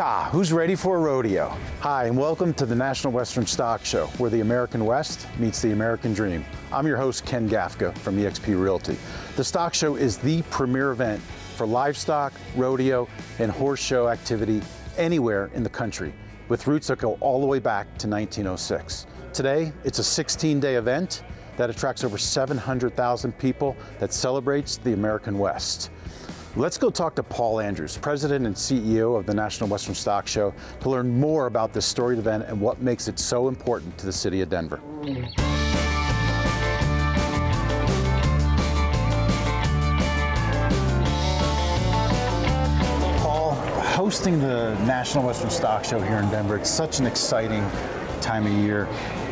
Yeehaw! Who's ready for a rodeo? Hi, and welcome to the National Western Stockshow, where the American West meets the American dream. I'm your host, Ken Gaffga from eXp Realty. The Stock Show is the premier event for livestock, rodeo, and horse show activity anywhere in the country, with roots that go all the way back to 1906. Today, it's a 16-day event that attracts over 700,000 people that celebrates the American West. Let's go talk to Paul Andrews, President and CEO of the National Western Stockshow, to learn more about this storied event and what makes it so important to the city of Denver. Paul, hosting the National Western Stockshow here in Denver, it's such an exciting time of year.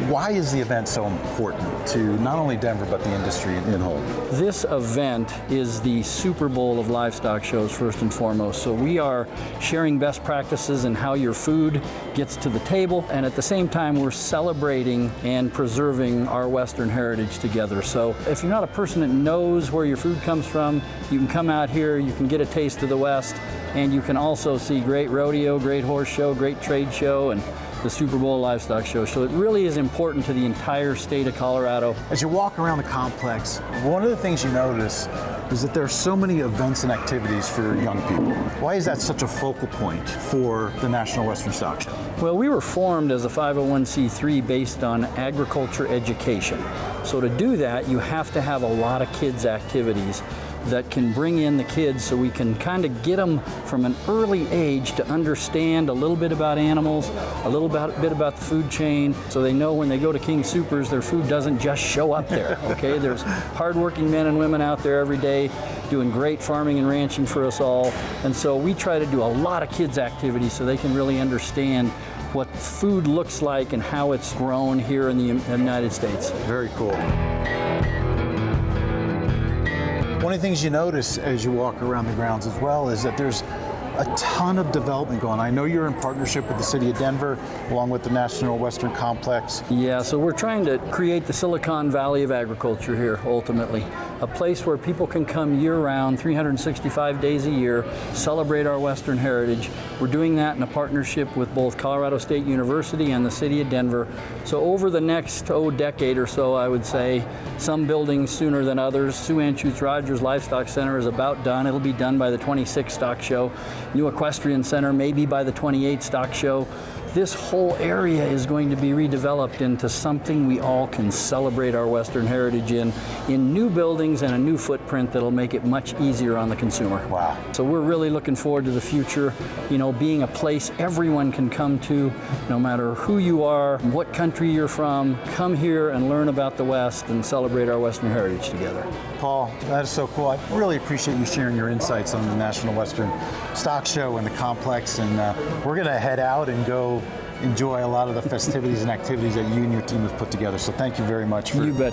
Why is the event so important to not only Denver, but the industry in whole? This event is the Super Bowl of livestock shows, first and foremost. So we are sharing best practices in how your food gets to the table, and at the same time, we're celebrating and preserving our Western heritage together. So if you're not a person that knows where your food comes from, you can come out here, you can get a taste of the West, and you can also see great rodeo, great horse show, great trade show, and the Super Bowl Livestock Show. So it really is important to the entire state of Colorado. As you walk around the complex, one of the things you notice is that there are so many events and activities for young people. Why is that such a focal point for the National Western Stock Show? Well, we were formed as a 501c3 based on agriculture education. So to do that, you have to have a lot of kids' activities that can bring in the kids so we can kind of get them from an early age to understand a little bit about animals, a little bit about the food chain, so they know when they go to King Soopers, their food doesn't just show up there, okay? There's hardworking men and women out there every day doing great farming and ranching for us all, and so we try to do a lot of kids' activities so they can really understand what food looks like and how it's grown here in the United States. Very cool. One of the things you notice as you walk around the grounds as well is that there's a ton of development going on. I know you're in partnership with the city of Denver, along with the National Western Complex. Yeah, so we're trying to create the Silicon Valley of agriculture here, ultimately. A place where people can come year-round, 365 days a year, celebrate our Western heritage. We're doing that in a partnership with both Colorado State University and the city of Denver. So over the next, decade or so, I would say, some buildings sooner than others. Sue Anschutz Rogers Livestock Center is about done. It'll be done by the 26th Stock Show. New Equestrian Center maybe by the 28th Stock Show. This whole area is going to be redeveloped into something we all can celebrate our Western heritage in new buildings and a new footprint that'll make it much easier on the consumer. Wow. So we're really looking forward to the future, being a place everyone can come to, no matter who you are, what country you're from. Come here and learn about the West and celebrate our Western heritage together. Paul, that is so cool. I really appreciate you sharing your insights on the National Western Stock Show and the complex, and we're going to head out and go enjoy a lot of the festivities and activities that you and your team have put together. So thank you very much for your time.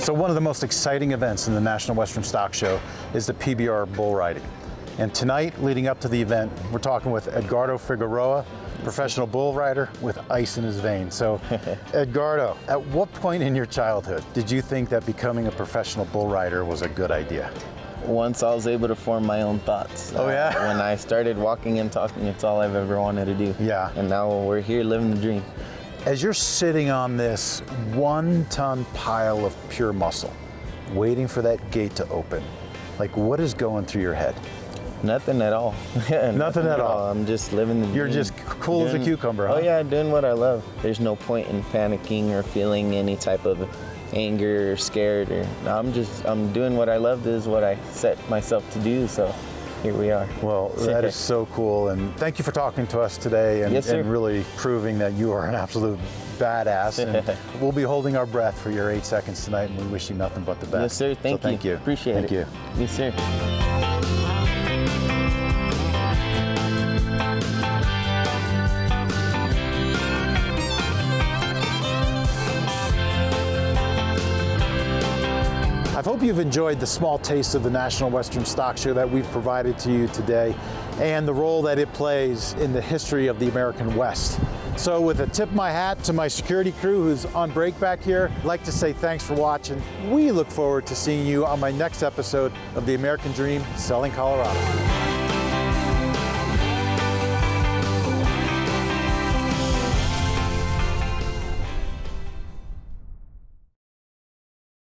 So one of the most exciting events in the National Western Stock Show is the PBR bull riding. And tonight, leading up to the event, we're talking with Edgardo Figueroa, professional bull rider with ice in his veins. So, Edgardo, at what point in your childhood did you think that becoming a professional bull rider was a good idea? Once I was able to form my own thoughts. Oh yeah? When I started walking and talking, it's all I've ever wanted to do. Yeah. And now we're here living the dream. As you're sitting on this 1-ton pile of pure muscle, waiting for that gate to open, what is going through your head? Nothing at all. Nothing at all. I'm just living the dream. You're just cool as a cucumber, huh? Oh yeah, doing what I love. There's no point in panicking or feeling any type of anger or scared. I'm doing what I love. This is what I set myself to do, so here we are. Well, that is so cool, and thank you for talking to us today and, yes, and really proving that you are an absolute badass. And we'll be holding our breath for your 8 seconds tonight, and we wish you nothing but the best. Yes, sir. Thank you. Appreciate it. Thank you. Yes, sir. I hope you've enjoyed the small taste of the National Western Stock Show that we've provided to you today and the role that it plays in the history of the American West. So with a tip of my hat to my security crew who's on break back here, I'd like to say thanks for watching. We look forward to seeing you on my next episode of The American Dream, Selling Colorado.